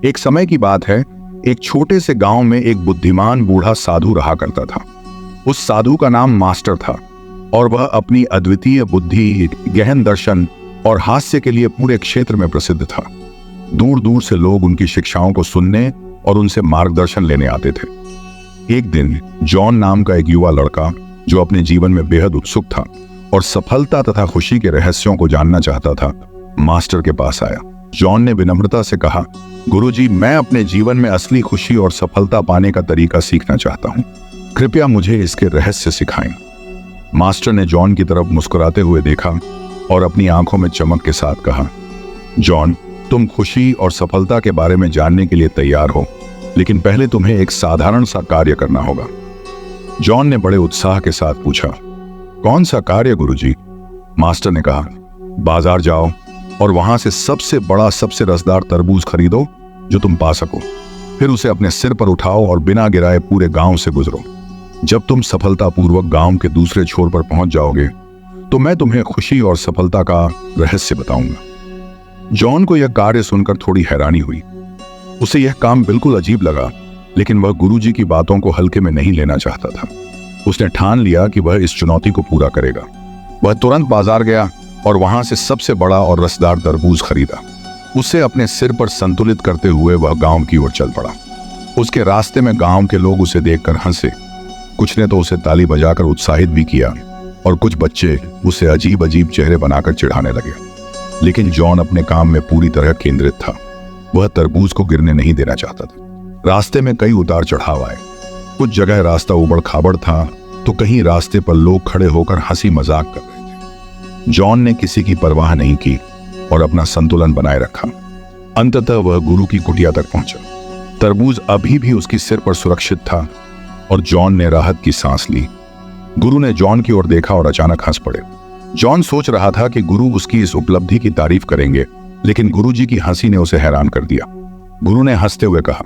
एक समय की बात है, एक छोटे से गांव में एक बुद्धिमान बूढ़ा साधु रहा करता था। उस साधु का नाम मास्टर था और वह अपनी अद्वितीय बुद्धि, गहन दर्शन और हास्य के लिए पूरे क्षेत्र में प्रसिद्ध था। दूर दूर से लोग उनकी शिक्षाओं को सुनने और उनसे मार्गदर्शन लेने आते थे। एक दिन जॉन नाम का एक युवा लड़का, जो अपने जीवन में बेहद उत्सुक था और सफलता तथा खुशी के रहस्यों को जानना चाहता था, मास्टर के पास आया। जॉन ने विनम्रता से कहा, गुरुजी, मैं अपने जीवन में असली खुशी और सफलता पाने का तरीका सीखना चाहता हूँ। कृपया मुझे इसके रहस्य सिखाएं। मास्टर ने जॉन की तरफ मुस्कुराते हुए देखा और अपनी आंखों में चमक के साथ कहा, जॉन, तुम खुशी और सफलता के बारे में जानने के लिए तैयार हो, लेकिन पहले तुम्हें एक साधारण सा कार्य करना होगा। जॉन ने बड़े उत्साह के साथ पूछा, कौन सा कार्य गुरुजी? मास्टर ने कहा, बाजार जाओ और वहां से सबसे बड़ा, सबसे रसदार तरबूज खरीदो जो तुम पा सको। फिर उसे अपने सिर पर उठाओ और बिना गिराए पूरे गांव से गुजरो। जब तुम सफलतापूर्वक गांव के दूसरे छोर पर पहुंच जाओगे तो मैं तुम्हें खुशी और सफलता का रहस्य बताऊंगा। जॉन को यह कार्य सुनकर थोड़ी हैरानी हुई। उसे यह काम बिल्कुल अजीब लगा, लेकिन वह गुरुजी की बातों को हल्के में नहीं लेना चाहता था। उसने ठान लिया कि वह इस चुनौती को पूरा करेगा। वह तुरंत बाजार गया और वहां से सबसे बड़ा और रसदार तरबूज खरीदा। उसे अपने सिर पर संतुलित करते हुए वह गांव की ओर चल पड़ा। उसके रास्ते में गांव के लोग उसे देखकर हंसे। कुछ ने तो उसे ताली बजाकर उत्साहित भी किया और कुछ बच्चे उसे अजीब अजीब चेहरे बनाकर चिढ़ाने लगे। लेकिन जॉन अपने काम में पूरी तरह केंद्रित था। वह तरबूज को गिरने नहीं देना चाहता था। रास्ते में कई उतार चढ़ाव आए। कुछ जगह रास्ता उबड़ खाबड़ था तो कहीं रास्ते पर लोग खड़े होकर हंसी मजाक कर रहे थे। जॉन ने किसी की परवाह नहीं की और अपना संतुलन बनाए रखा। अंततः वह गुरु की कुटिया तक पहुंचा। तरबूज अभी भी उसकी सिर पर सुरक्षित था और जॉन ने राहत की सांस ली। गुरु ने जॉन की ओर देखा और अचानक हंस पड़े। जॉन सोच रहा था कि गुरु उसकी इस उपलब्धि की तारीफ करेंगे, लेकिन गुरुजी की हंसी ने उसे हैरान कर दिया। गुरु ने हंसते हुए कहा,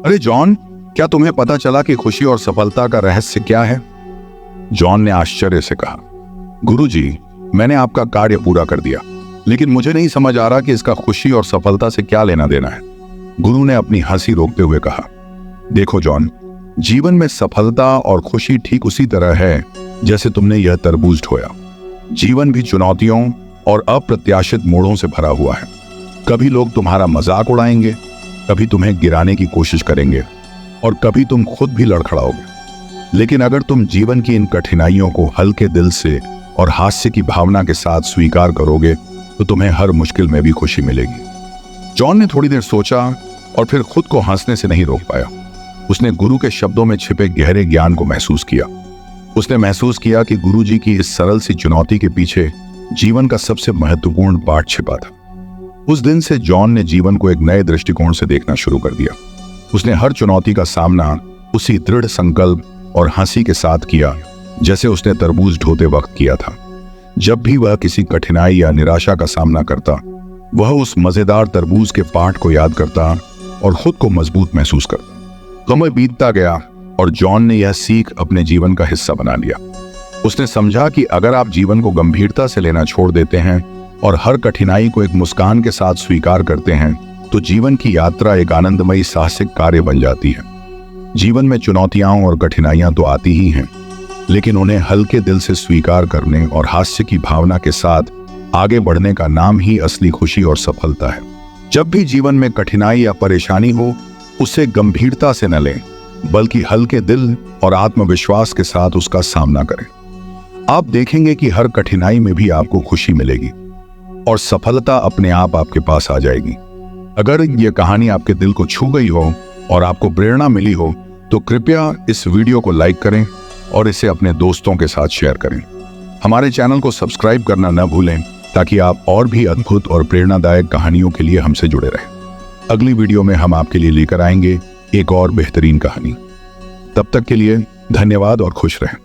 अरे जॉन, क्या तुम्हें पता चला कि खुशी और सफलता का रहस्य क्या है? जॉन ने आश्चर्य से कहा, गुरुजी, मैंने आपका कार्य पूरा कर दिया, लेकिन मुझे नहीं समझ आ रहा कि इसका खुशी और सफलता से क्या लेना देना है। गुरु ने अपनी हंसी रोकते हुए कहा, देखो जॉन, जीवन में सफलता और खुशी ठीक उसी तरह है जैसे तुमने यह तरबूज ढोया। जीवन भी चुनौतियों और अप्रत्याशित मोड़ों से भरा हुआ है। कभी लोग तुम्हारा मजाक उड़ाएंगे, कभी तुम्हें गिराने की कोशिश करेंगे और कभी तुम खुद भी लड़खड़ाओगे। लेकिन अगर तुम जीवन की इन कठिनाइयों को हल्के दिल से और हास्य की भावना के साथ स्वीकार करोगे तो तुम्हें हर मुश्किल में भी खुशी मिलेगी। जॉन ने थोड़ी देर सोचा और फिर खुद को हंसने से नहीं रोक पाया। उसने गुरु के शब्दों में छिपे गहरे ज्ञान को महसूस किया। उसने महसूस किया कि गुरुजी की इस सरल सी चुनौती के पीछे जीवन का सबसे महत्वपूर्ण पाठ छिपा था। उस दिन से जॉन ने जीवन को एक नए दृष्टिकोण से देखना शुरू कर दिया। उसने हर चुनौती का सामना उसी दृढ़ संकल्प और हंसी के साथ किया जैसे उसने तरबूज ढोते वक्त किया था। जब भी वह किसी कठिनाई या निराशा का सामना करता, वह उस मजेदार तरबूज के पाठ को याद करता और खुद को मजबूत महसूस करता। समय बीतता गया और जॉन ने यह सीख अपने जीवन का हिस्सा बना लिया। उसने समझा कि अगर आप जीवन को गंभीरता से लेना छोड़ देते हैं और हर कठिनाई को एक मुस्कान के साथ स्वीकार करते हैं, तो जीवन की यात्रा एक आनंदमयी साहसिक कार्य बन जाती है। जीवन में चुनौतियां और कठिनाइयां तो आती ही हैं, लेकिन उन्हें हल्के दिल से स्वीकार करने और हास्य की भावना के साथ आगे बढ़ने का नाम ही असली खुशी और सफलता है। जब भी जीवन में कठिनाई या परेशानी हो, उसे गंभीरता से न लें, बल्कि हल्के दिल और आत्मविश्वास के साथ उसका सामना करें। आप देखेंगे कि हर कठिनाई में भी आपको खुशी मिलेगी और सफलता अपने आप आपके पास आ जाएगी। अगर यह कहानी आपके दिल को छू गई हो और आपको प्रेरणा मिली हो, तो कृपया इस वीडियो को लाइक करें और इसे अपने दोस्तों के साथ शेयर करें। हमारे चैनल को सब्सक्राइब करना न भूलें, ताकि आप और भी अद्भुत और प्रेरणादायक कहानियों के लिए हमसे जुड़े रहें। अगली वीडियो में हम आपके लिए लेकर आएंगे एक और बेहतरीन कहानी। तब तक के लिए धन्यवाद और खुश रहें।